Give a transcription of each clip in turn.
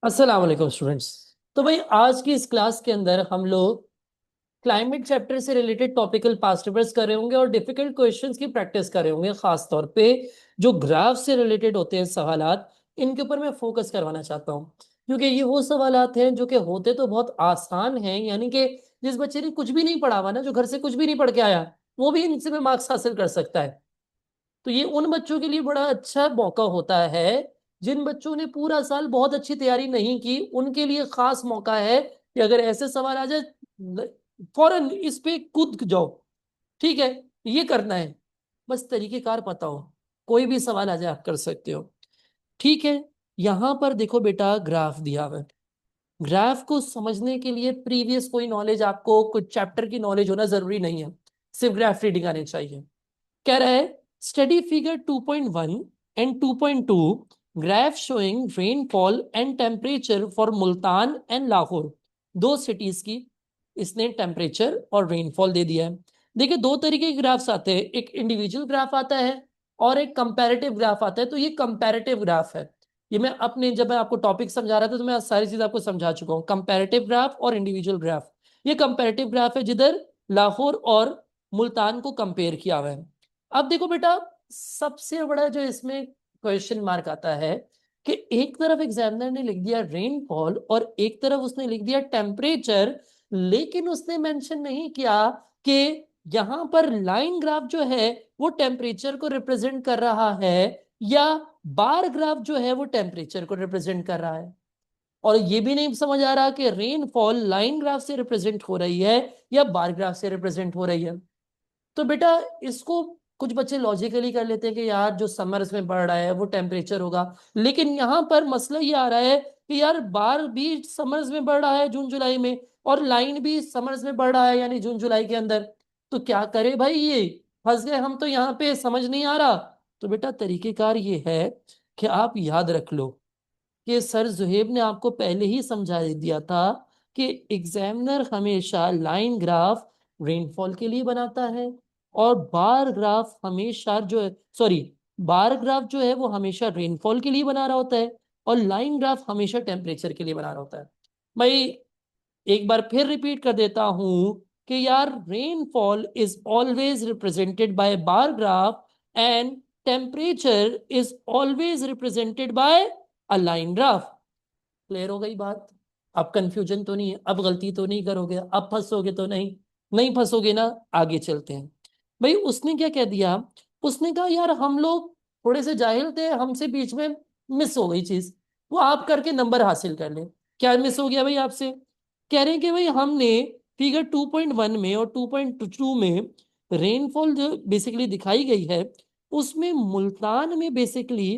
अस्सलाम वालेकुम स्टूडेंट्स। तो भाई आज की इस क्लास के अंदर हम लोग क्लाइमेट चैप्टर से रिलेटेड टॉपिकल पास्ट पेपर्स कर रहे होंगे और डिफिकल्ट क्वेश्चंस की प्रैक्टिस कर रहे होंगे। खास तौर पे जो ग्राफ से रिलेटेड होते हैं सवालात, इनके ऊपर मैं फोकस करवाना चाहता हूँ, क्योंकि ये वो सवालात हैं जो कि होते तो बहुत आसान हैं। यानी कि जिस बच्चे ने कुछ भी नहीं पढ़ा हुआ ना, जो घर से कुछ भी नहीं पढ़ के आया, वो भी इनसे में मार्क्स हासिल कर सकता है। तो ये उन बच्चों के लिए बड़ा अच्छा मौका होता है जिन बच्चों ने पूरा साल बहुत अच्छी तैयारी नहीं की। उनके लिए खास मौका है कि अगर ऐसे सवाल आ जाए, फौरन इस पे कूद जाओ। ठीक है, ये करना है, बस तरीकेकार पता हो। कोई भी सवाल आ जाए आप कर सकते हो। ठीक है, यहां पर देखो बेटा, ग्राफ दिया हुआ है। ग्राफ को समझने के लिए प्रीवियस कोई नॉलेज, आपको कुछ चैप्टर की नॉलेज होना जरूरी नहीं है, सिर्फ ग्राफ रीडिंग आनी चाहिए। कह रहा है study figure 2.1 and 2.2, graph showing rainfall and temperature for Multan and Lahore, दो सिटीज की इसने टेम्परेचर और रेनफॉल दे दिया है। देखिए, दो तरीके के ग्राफ्स आते हैं, एक इंडिविजुअल ग्राफ आता है और एक कंपैरेटिव ग्राफ आता है। तो ये कंपैरेटिव ग्राफ है। ये मैं अपने, जब मैं आपको टॉपिक समझा रहा था तो मैं सारी चीज आपको समझा चुका हूँ, कंपैरेटिव ग्राफ और इंडिविजुअल ग्राफ। ये कंपैरेटिव ग्राफ है जिधर लाहौर और मुल्तान को कंपेयर किया हुआ है। अब देखो बेटा, सबसे बड़ा जो इसमें क्वेश्चन मार्क आता है कि एक तरफ एग्जामिनर ने लिख दिया रेनफॉल और एक तरफ उसने लिख दिया टेम्परेचर, लेकिन उसने मेंशन नहीं किया कि यहां पर लाइन ग्राफ जो है वो टेम्परेचर को रिप्रेजेंट कर रहा है या बार ग्राफ जो है वो टेम्परेचर को रिप्रेजेंट कर रहा है। और ये भी नहीं समझ आ रहा कि रेनफॉल लाइन ग्राफ से रिप्रेजेंट हो रही है या बार ग्राफ से रिप्रेजेंट हो रही है। तो बेटा, इसको कुछ बच्चे लॉजिकली कर लेते हैं कि यार जो समर्स में बढ़ रहा है वो टेम्परेचर होगा, लेकिन यहां पर मसला ये आ रहा है कि यार बार भी समर्स में बढ़ रहा है जून जुलाई में, और लाइन भी समर्स में बढ़ रहा है यानी जून जुलाई के अंदर। तो क्या करे भाई, ये फंस गए हम तो यहाँ पे, समझ नहीं आ रहा। तो बेटा तरीकेकार ये है कि आप याद रख लो कि सर जुहेब ने आपको पहले ही समझा दिया था कि एग्जामिनर हमेशा लाइन ग्राफ रेनफॉल के लिए बनाता है और बार ग्राफ हमेशा जो है, सॉरी, बार ग्राफ जो है वो हमेशा रेनफॉल के लिए बना रहा होता है और लाइन ग्राफ हमेशा टेम्परेचर के लिए बना रहा होता है। भाई एक बार फिर रिपीट कर देता हूं कि यार rainfall is always represented by bar graph and temperature is always represented by a line graph. Clear हो गई बात? अब कंफ्यूजन तो नहीं है, अब गलती तो नहीं करोगे, अब फंसोगे तो नहीं? नहीं फंसोगे ना? आगे चलते हैं। भाई उसने क्या कह दिया, उसने कहा यार हम लोग थोड़े से जाहिल थे, हमसे बीच में मिस हो गई चीज, वो आप करके नंबर हासिल कर ले। क्या मिस हो गया भाई आपसे? कह रहे हैं कि भाई हमने फिगर 2.1 में और 2.2 में रेनफॉल जो बेसिकली दिखाई गई है, उसमें मुल्तान में बेसिकली,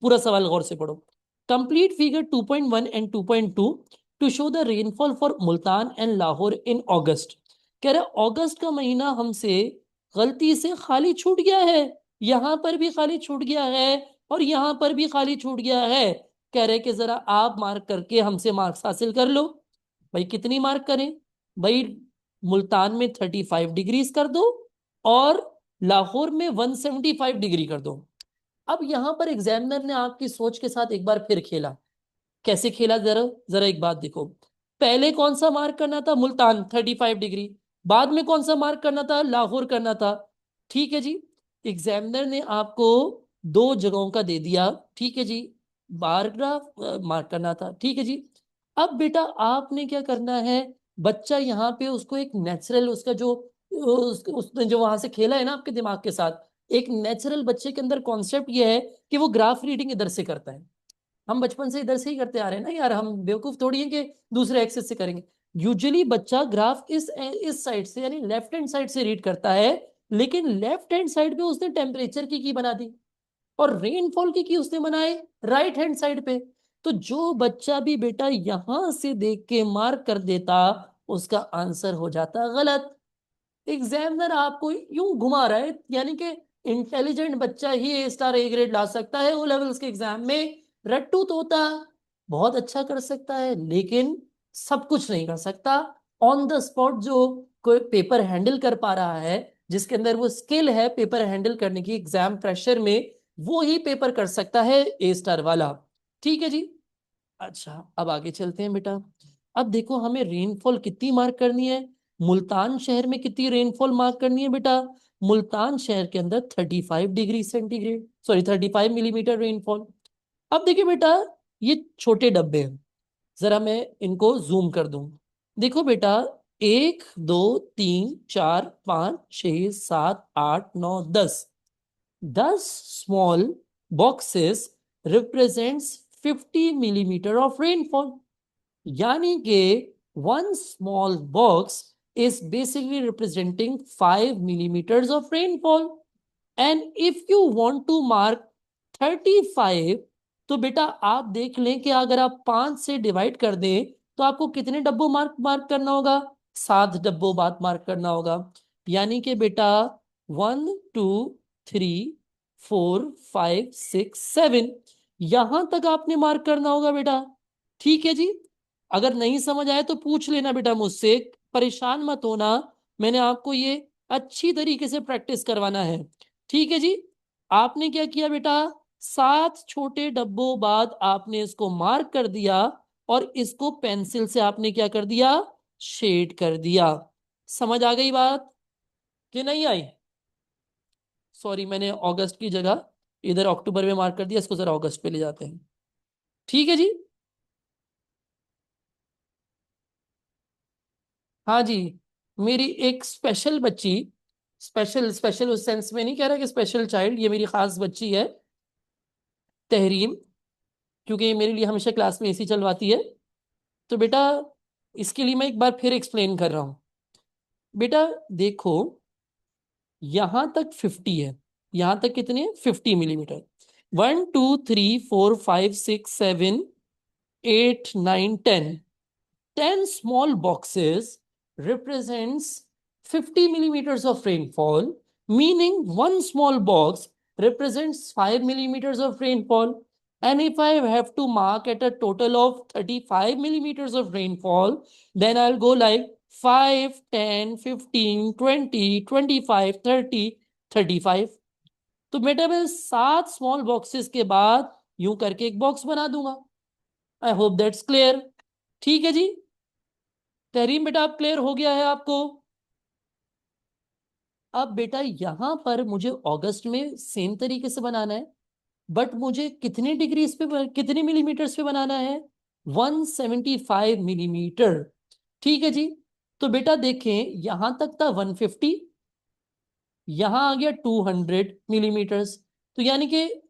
पूरा सवाल गौर से पढ़ो, complete figure 2.1 and 2.2 to show the rainfall for Multan and Lahore in August. कह रहे अगस्त का महीना हमसे गलती से खाली छूट गया है, यहां पर भी खाली छूट गया है और यहां पर भी खाली छूट गया है। कह रहे कि जरा आप मार्क करके हमसे मार्क्स हासिल कर लो। भाई कितनी मार्क करें? भाई मुल्तान में 35 डिग्रीज कर दो और लाहौर में 175 डिग्री कर दो। अब यहां पर एग्जामिनर ने आपकी सोच के साथ एक बार फिर खेला। कैसे खेला, जरा जरा एक बात देखो। पहले कौन सा मार्क करना था? मुल्तान 35 डिग्री। बाद में कौन सा मार्क करना था? लाहौर करना था। ठीक है जी, एग्जामिनर ने आपको दो जगहों का दे दिया। ठीक है जी, बार ग्राफ मार्क करना था। ठीक है जी। अब बेटा आपने क्या करना है, बच्चा यहाँ पे उसको एक नेचुरल, उसका जो उसने जो वहां से खेला है ना आपके दिमाग के साथ, एक नेचुरल बच्चे के अंदर कॉन्सेप्ट ये है कि वो ग्राफ रीडिंग इधर से करता है। हम बचपन से इधर से ही करते आ रहे हैं ना यार, हम बेवकूफ थोड़ी हैं कि दूसरे एक्सेस से करेंगे। यूजुअली बच्चा ग्राफ इस साइड से यानी लेफ्ट हैंड साइड से रीड करता है, लेकिन लेफ्ट हैंड साइड पे उसने टेम्परेचर की बना दी और रेनफॉल की उसने बनाए राइट हैंड साइड पे। तो जो बच्चा भी बेटा यहां से देख के मार्क कर देता, उसका आंसर हो जाता गलत। एग्जामिनर आपको यूं घुमा रहा है, यानी कि इंटेलिजेंट बच्चा ही ए स्टार ए ग्रेड ला सकता है ओ लेवल्स के एग्जाम में। रट्टू तोता बहुत अच्छा कर सकता है लेकिन सब कुछ नहीं कर सकता। ऑन द स्पॉट जो कोई पेपर हैंडल कर पा रहा है, जिसके अंदर वो स्किल है पेपर हैंडल करने की एग्जाम प्रेशर में, वो ही पेपर कर सकता है ए स्टार वाला। ठीक है जी। अच्छा, अब आगे चलते हैं बेटा। अब देखो हमें रेनफॉल कितनी मार्क करनी है। मुल्तान शहर में कितनी रेनफॉल मार्क करनी है बेटा। मुल्तान शहर के अंदर 35 degree centigrade, sorry 35 millimetre rainfall. अब देखिए बेटा, ये छोटे डब्बे हैं, जरा मैं इनको जूम कर दूं। देखो बेटा, 1 2 3 4 5 6 7 8 9 10, 10 small boxes represents 50 millimetre of rainfall. यानी कि 1 small box is basically representing 5 millimeters of rainfall. And if you want to mark 35, तो बेटा आप देख लें कि अगर आप 5 से डिवाइड कर दें तो आपको कितने डब्बों मार्क मार्क करना होगा। 7 डब्बों बाद मार्क करना होगा। यानी कि बेटा 1 2 3 4 5 6 7, यहां तक आपने मार्क करना होगा बेटा। ठीक है जी। अगर नहीं समझ आए तो पूछ लेना बेटा मुझसे, परेशान मत होना। मैंने आपको ये अच्छी तरीके से प्रैक्टिस करवाना है। ठीक है जी। आपने क्या किया बेटा, 7 छोटे डब्बों बाद आपने इसको मार्क कर दिया और इसको पेंसिल से आपने क्या कर दिया, शेड कर दिया। समझ आ गई बात कि नहीं आई। सॉरी, मैंने अगस्त की जगह इधर अक्टूबर में मार्क कर दिया, इसको जरा अगस्त पे ले जाते हैं। ठीक है जी। हाँ जी। मेरी एक स्पेशल बच्ची, स्पेशल स्पेशल उस सेंस में नहीं कह रहा कि स्पेशल चाइल्ड, ये मेरी खास बच्ची है तहरीम, क्योंकि ये मेरे लिए हमेशा क्लास में एसी चलवाती है। तो बेटा इसके लिए मैं एक बार फिर एक्सप्लेन कर रहा हूं। बेटा देखो, यहां तक 50 है, यहां तक कितने 50 millimetre. 1 2 3 4 5 6 7 8 9 10, 10 small boxes represents 50 millimeters of rainfall, meaning one small box represents 5 millimeters of rainfall. And if I have to mark at a total of 35 millimeters of rainfall, then I'll go like 5, 10, 15, 20, 25, 30, 35। तो बेटा मैं 7 small boxes के बाद यूं करके एक box बना दूंगा। I hope that's clear. ठीक है जी। तहरीम बेटा आप क्लियर हो गया है आपको। अब बेटा यहां पर मुझे अगस्त में सेम तरीके से बनाना है, बट मुझे कितने डिग्री पे, कितने मिलीमीटर्स पे बनाना है, 175 मिलीमीटर। ठीक है जी। तो बेटा देखें, यहां तक था 150, यहां आ गया 200 मिलीमीटर्स। तो यानी कि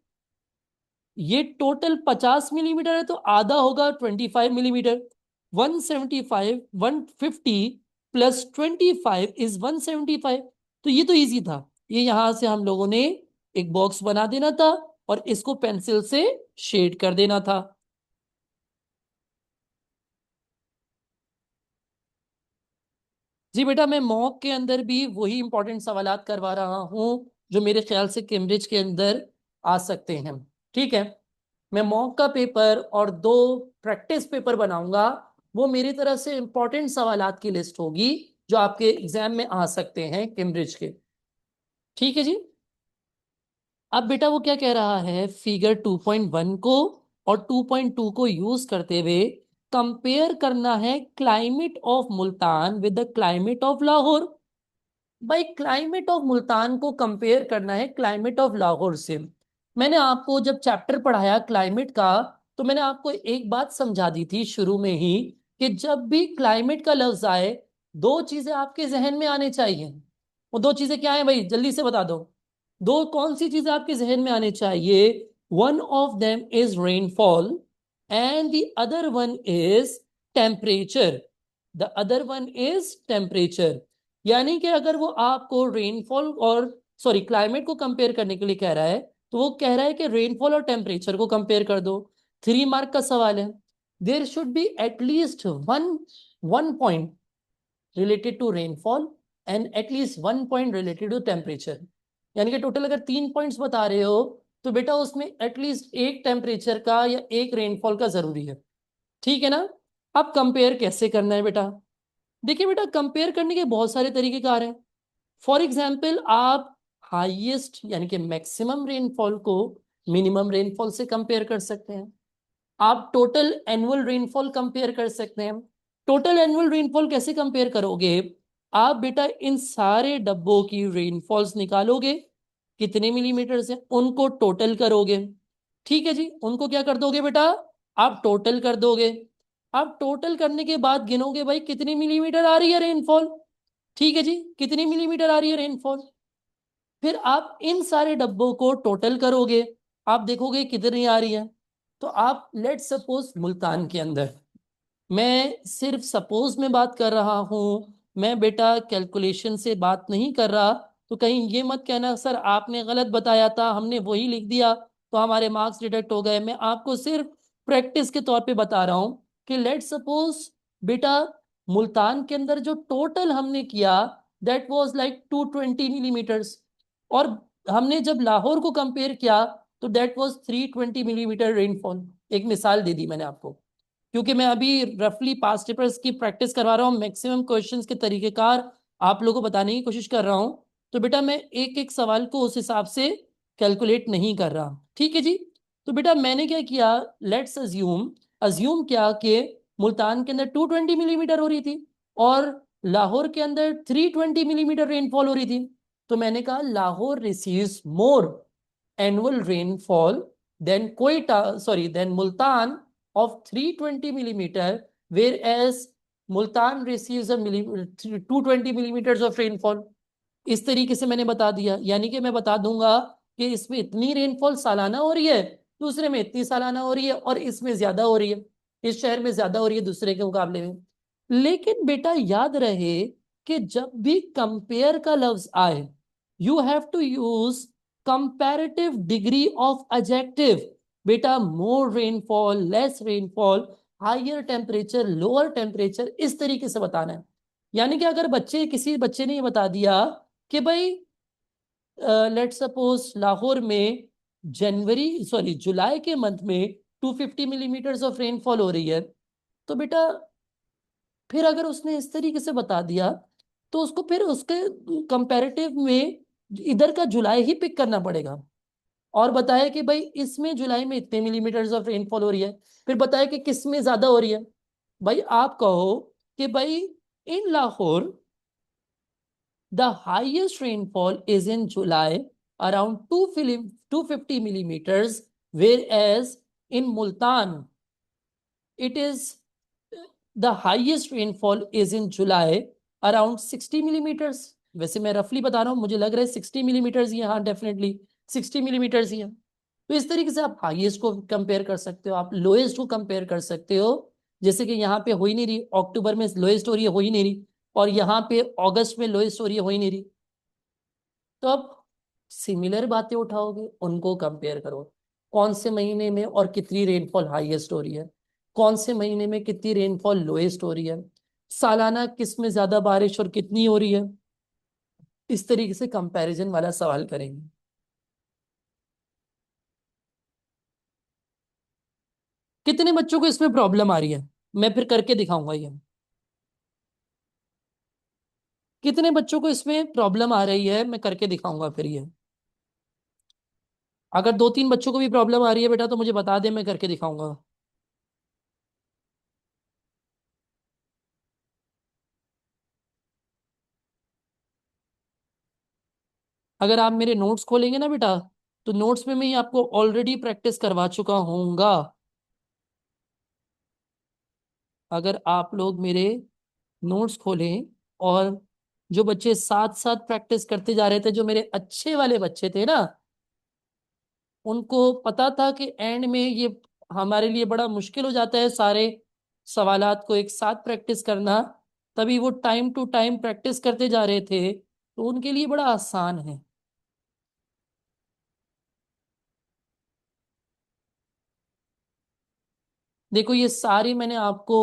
ये टोटल 50 मिलीमीटर है, तो आधा होगा 25 मिलीमीटर। 150 plus 25 is 175। तो ये तो इजी था, ये यहां से हम लोगों ने एक बॉक्स बना देना था और इसको पेंसिल से शेड कर देना था। जी बेटा, मैं मॉक के अंदर भी वही इंपॉर्टेंट सवालात करवा रहा हूं जो मेरे ख्याल से कैम्ब्रिज के अंदर आ सकते हैं। ठीक है। मैं मॉक का पेपर और 2 प्रैक्टिस पेपर बनाऊंगा, वो मेरी तरफ से इंपॉर्टेंट सवालात की लिस्ट होगी जो आपके एग्जाम में आ सकते हैं कैम्ब्रिज के। ठीक है जी। अब बेटा वो क्या कह रहा है, फिगर 2.1 को और 2.2 को यूज करते हुए कंपेयर करना है climate of Multan with the climate of Lahore. भाई क्लाइमेट ऑफ मुल्तान को कंपेयर करना है क्लाइमेट ऑफ लाहौर से। मैंने आपको जब चैप्टर पढ़ाया क्लाइमेट का, तो मैंने आपको एक बात समझा दी थी शुरू में ही कि जब भी क्लाइमेट का लफ्ज आए, 2 चीजें आपके जहन में आने चाहिए। वो 2 चीजें क्या है भाई, जल्दी से बता दो। 2 कौन सी चीजें आपके जहन में आने चाहिए। One of them is rainfall and the other one is temperature. The other one is temperature. यानी कि अगर वो आपको रेनफॉल और सॉरी क्लाइमेट को कंपेयर करने के लिए कह रहा है, तो वो कह रहा है कि रेनफॉल और टेम्परेचर को कंपेयर कर दो। 3 मार्क का सवाल है। There should be at least one one point related to rainfall and at least 1 point related to temperature. यानी कि टोटल अगर 3 पॉइंट्स बता रहे हो, तो बेटा उसमें एटलीस्ट एक टेम्परेचर का या एक रेनफॉल का जरूरी है। ठीक है ना। अब कंपेयर कैसे करना है बेटा। देखिए बेटा, कंपेयर करने के बहुत सारे तरीकेकार हैं। फॉर एग्जाम्पल आप हाईएस्ट यानी कि मैक्सिमम रेनफॉल को मिनिमम रेनफॉल से कंपेयर कर सकते हैं। आप टोटल एनुअल रेनफॉल कंपेयर कर सकते हैं। टोटल एनुअल रेनफॉल कैसे कंपेयर करोगे? आप बेटा इन सारे डब्बों की रेनफॉल्स निकालोगे, कितने मिलीमीटर से, उनको टोटल करोगे। ठीक है जी, उनको क्या कर दोगे बेटा? आप टोटल कर दोगे। आप टोटल करने के बाद गिनोगे भाई कितनी मिलीमीटर आ रही है रेनफॉल। ठीक है जी, कितनी मिलीमीटर आ रही है रेनफॉल। फिर आप इन सारे डब्बों को टोटल करोगे, आप देखोगे कितनी आ रही है। तो आप लेट सपोज मुल्तान के अंदर, मैं सिर्फ सपोज में बात कर रहा हूं, मैं बेटा कैलकुलेशन से बात नहीं कर रहा। तो कहीं ये मत कहना सर आपने गलत बताया था, हमने वही लिख दिया तो हमारे मार्क्स डिडक्ट हो गए। मैं आपको सिर्फ प्रैक्टिस के तौर पे बता रहा हूं कि लेट सपोज बेटा मुल्तान के अंदर जो टोटल हमने किया दैट वाज लाइक 220 मिलीमीटर्स, और हमने जब लाहौर को कंपेयर किया तो दैट वाज 320 मिलीमीटर रेनफॉल। एक मिसाल दे दी मैंने आपको, क्योंकि मैं अभी रफली पास्ट पेपर्स की प्रैक्टिस करवा रहा हूँ, मैक्सिमम क्वेश्चंस के तरीकेकार आप लोगों को बताने की कोशिश कर रहा हूँ। तो बेटा मैं एक एक सवाल को उस हिसाब से कैलकुलेट नहीं कर रहा। ठीक है जी। तो बेटा मैंने क्या किया, लेट्स अज्यूम, अज्यूम क्या कि मुल्तान के अंदर 220 मिलीमीटर हो रही थी और लाहौर के अंदर 320 मिलीमीटर रेनफॉल हो रही थी। तो मैंने कहा Lahore receives more annual rainfall than Quetta, sorry than Multan of 320 millimeter, whereas Multan receives a 220 millimeters of rainfall। इस तरीके से मैंने बता दिया, यानी कि मैं बता दूंगा कि इसमें इतनी रेनफॉल सालाना हो रही है, दूसरे में इतनी सालाना हो रही है, और इसमें ज्यादा हो रही है, इस शहर में ज्यादा हो रही है दूसरे के मुकाबले में। लेकिन बेटा याद रहे कि जब भी कंपेयर का लफ्ज आए, you have to use comparative degree of adjective. बेटा more rainfall, less rainfall, higher temperature, lower temperature, इस तरीके से बताना है। यानी कि अगर बच्चे, किसी बच्चे ने ये बता दिया कि भाई लेट सपोज लाहौर में जनवरी, सॉरी जुलाई के मंथ में 250 मिलीमीटर्स ऑफ रेनफॉल हो रही है, तो बेटा फिर अगर उसने इस तरीके से बता दिया तो उसको फिर उसके कंपैरेटिव में इधर का जुलाई ही पिक करना पड़ेगा, और बताया कि भाई इसमें जुलाई में इतने मिलीमीटर्स ऑफ रेनफॉल हो रही है, फिर बताया कि किस में ज्यादा हो रही है। भाई आप कहो कि भाई इन Lahore the highest rainfall is in July around 250 millimeters, whereas in Multan it is the highest rainfall is in July around 60 millimeters। वैसे मैं रफली बता रहा हूँ, मुझे लग रहा है 60 मिलीमीटर्स ही है, हाँ डेफिनेटली 60 मिलीमीटर्स ही है। तो इस तरीके से आप हाईएस्ट को कंपेयर कर सकते हो, आप लोएस्ट को कंपेयर कर सकते हो। जैसे कि यहाँ पे हो ही नहीं रही, अक्टूबर में लोएस्ट हो रही है, हो ही नहीं रही, और यहाँ पे अगस्त में लोएस्ट हो रही है, हो ही नहीं रही। तो अब सिमिलर बातें उठाओगे, उनको कंपेयर करो, कौन से महीने में और कितनी रेनफॉल हाईएस्ट हो रही है, कौन से महीने में कितनी रेनफॉल लोएस्ट हो रही है, सालाना किस में ज्यादा बारिश और कितनी हो रही है। इस तरीके से कंपैरिजन वाला सवाल करेंगे। कितने बच्चों को इसमें प्रॉब्लम आ रही है, मैं फिर करके दिखाऊंगा ये। कितने बच्चों को इसमें प्रॉब्लम आ रही है, मैं करके दिखाऊंगा फिर ये। अगर दो तीन बच्चों को भी प्रॉब्लम आ रही है बेटा तो मुझे बता दे, मैं करके दिखाऊंगा। अगर आप मेरे नोट्स खोलेंगे ना बेटा, तो नोट्स में मैं ही आपको ऑलरेडी प्रैक्टिस करवा चुका हूँगा। अगर आप लोग मेरे नोट्स खोलें, और जो बच्चे साथ साथ प्रैक्टिस करते जा रहे थे, जो मेरे अच्छे वाले बच्चे थे ना, उनको पता था कि एंड में ये हमारे लिए बड़ा मुश्किल हो जाता है सारे सवालात को एक साथ प्रैक्टिस करना, तभी वो टाइम टू टाइम प्रैक्टिस करते जा रहे थे, तो उनके लिए बड़ा आसान है। देखो ये सारी मैंने आपको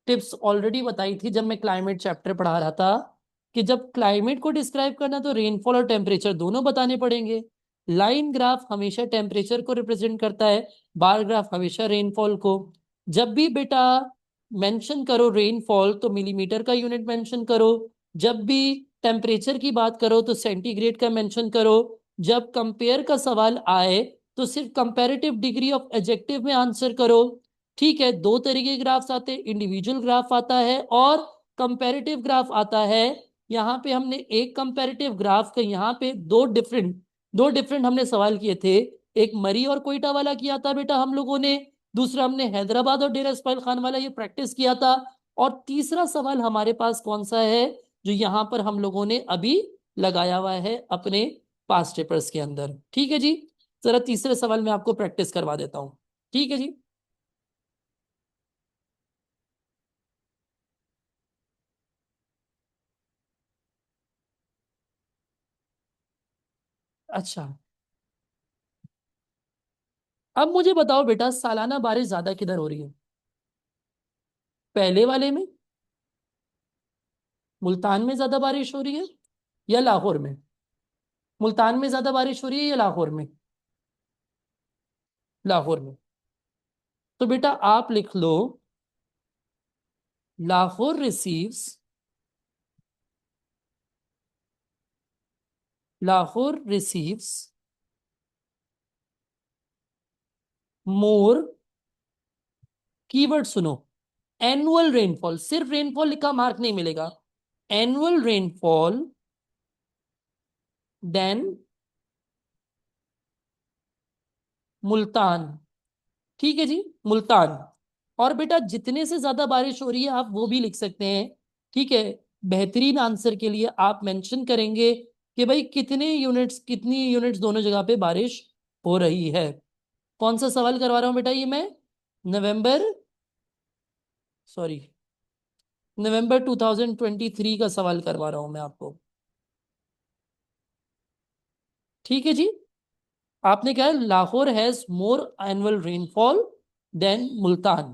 टिप्स ऑलरेडी बताई थी जब मैं क्लाइमेट चैप्टर पढ़ा रहा था, कि जब क्लाइमेट को डिस्क्राइब करना तो रेनफॉल और टेम्परेचर दोनों बताने पड़ेंगे। लाइन ग्राफ हमेशा टेम्परेचर को रिप्रेजेंट करता है, बार ग्राफ हमेशा रेनफॉल को। जब भी बेटा मेंशन करो रेनफॉल तो मिलीमीटर का यूनिट मेंशन करो, जब भी टेम्परेचर की बात करो तो सेंटीग्रेड का मेंशन करो, जब कंपेयर का सवाल आए तो सिर्फ कंपैरेटिव डिग्री ऑफ एडजेक्टिव में आंसर करो। ठीक है, दो तरीके के ग्राफ्स आते हैं, इंडिविजुअल ग्राफ आता है और कंपैरेटिव ग्राफ आता है। यहाँ पे हमने एक कंपैरेटिव ग्राफ के यहाँ पे दो डिफरेंट हमने सवाल किए थे। एक मरी और कोयटा वाला किया था बेटा हम लोगों ने, दूसरा हमने हैदराबाद और डेरा इस्माइल खान वाला ये प्रैक्टिस किया था, और तीसरा सवाल हमारे पास कौन सा है जो यहाँ पर हम लोगों ने अभी लगाया हुआ है अपने पास्ट पेपर्स के अंदर। ठीक है जी, जरा तीसरे सवाल में आपको प्रैक्टिस करवा देता हूं। ठीक है जी। अच्छा, अब मुझे बताओ बेटा, सालाना बारिश ज्यादा किधर हो रही है? पहले वाले में मुल्तान में ज्यादा बारिश हो रही है या लाहौर में? मुल्तान में ज्यादा बारिश हो रही है या लाहौर में? लाहौर में। तो बेटा आप लिख लो, लाहौर रिसीव्स, लाहौर रिसीव्स मोर, कीवर्ड सुनो, एनुअल रेनफॉल, सिर्फ रेनफॉल लिखा मार्क नहीं मिलेगा, एनुअल रेनफॉल देन मुल्तान। ठीक है जी, मुल्तान। और बेटा जितने से ज्यादा बारिश हो रही है आप वो भी लिख सकते हैं। ठीक है, बेहतरीन आंसर के लिए आप मेंशन करेंगे कि भाई कितनी यूनिट्स दोनों जगह पे बारिश हो रही है। कौन सा सवाल करवा रहा हूं बेटा ये मैं? नवंबर, सॉरी, नवंबर 2023 का सवाल करवा रहा हूं मैं आपको। ठीक है जी, आपने क्या है, Lahore has more annual rainfall than Multan.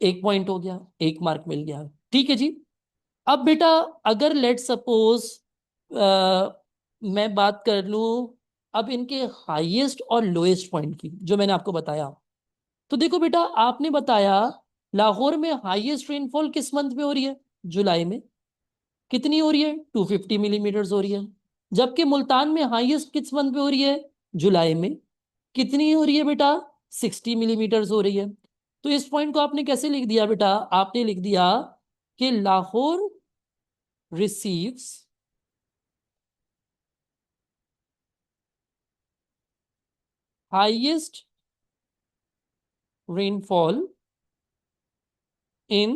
एक पॉइंट हो गया, एक मार्क मिल गया। ठीक है जी। अब बेटा अगर लेट सपोज मैं बात कर लूं अब इनके हाईएस्ट और लोएस्ट पॉइंट की, जो मैंने आपको बताया, तो देखो बेटा आपने बताया लाहौर में हाईएस्ट रेनफॉल किस मंथ में हो रही है? जुलाई में। कितनी हो रही है? 250 मिलीमीटर हो रही है। जबकि मुल्तान में हाईएस्ट किस मंथ में हो रही है? जुलाई में। कितनी हो रही है बेटा? 60 मिलीमीटर हो रही है। तो इस पॉइंट को आपने कैसे लिख दिया बेटा? आपने लिख दिया कि Lahore receives highest rainfall in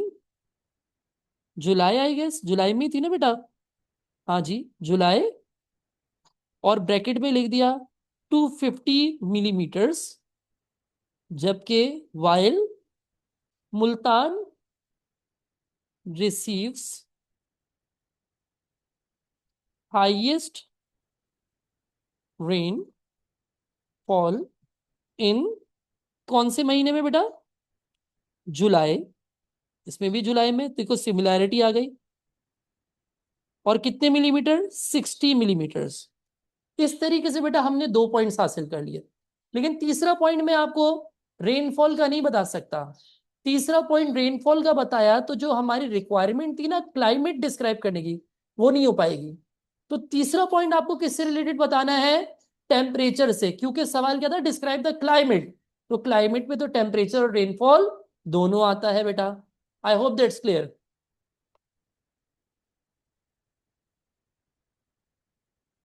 July, I guess July में ही थी ना बेटा? हाँ जी, जुलाई। और ब्रैकेट में लिख दिया 250 मिलीमीटर्स, जबकि while Multan receives highest rainfall इन कौन से महीने में बेटा? जुलाई। इसमें भी जुलाई में, देखो सिमिलैरिटी आ गई। और कितने मिलीमीटर? 60 मिलीमीटर्स। इस तरीके से बेटा हमने दो पॉइंट्स हासिल कर लिए। लेकिन तीसरा पॉइंट मैं आपको रेनफॉल का नहीं बता सकता। तीसरा पॉइंट रेनफॉल का बताया तो जो हमारी रिक्वायरमेंट थी ना क्लाइमेट डिस्क्राइब करने की, वो नहीं हो पाएगी। तो तीसरा पॉइंट आपको किससे रिलेटेड बताना है? टेम्परेचर से, क्योंकि सवाल क्या था, डिस्क्राइब द क्लाइमेट। तो क्लाइमेट में तो टेम्परेचर और रेनफॉल दोनों आता है बेटा। I hope that's clear.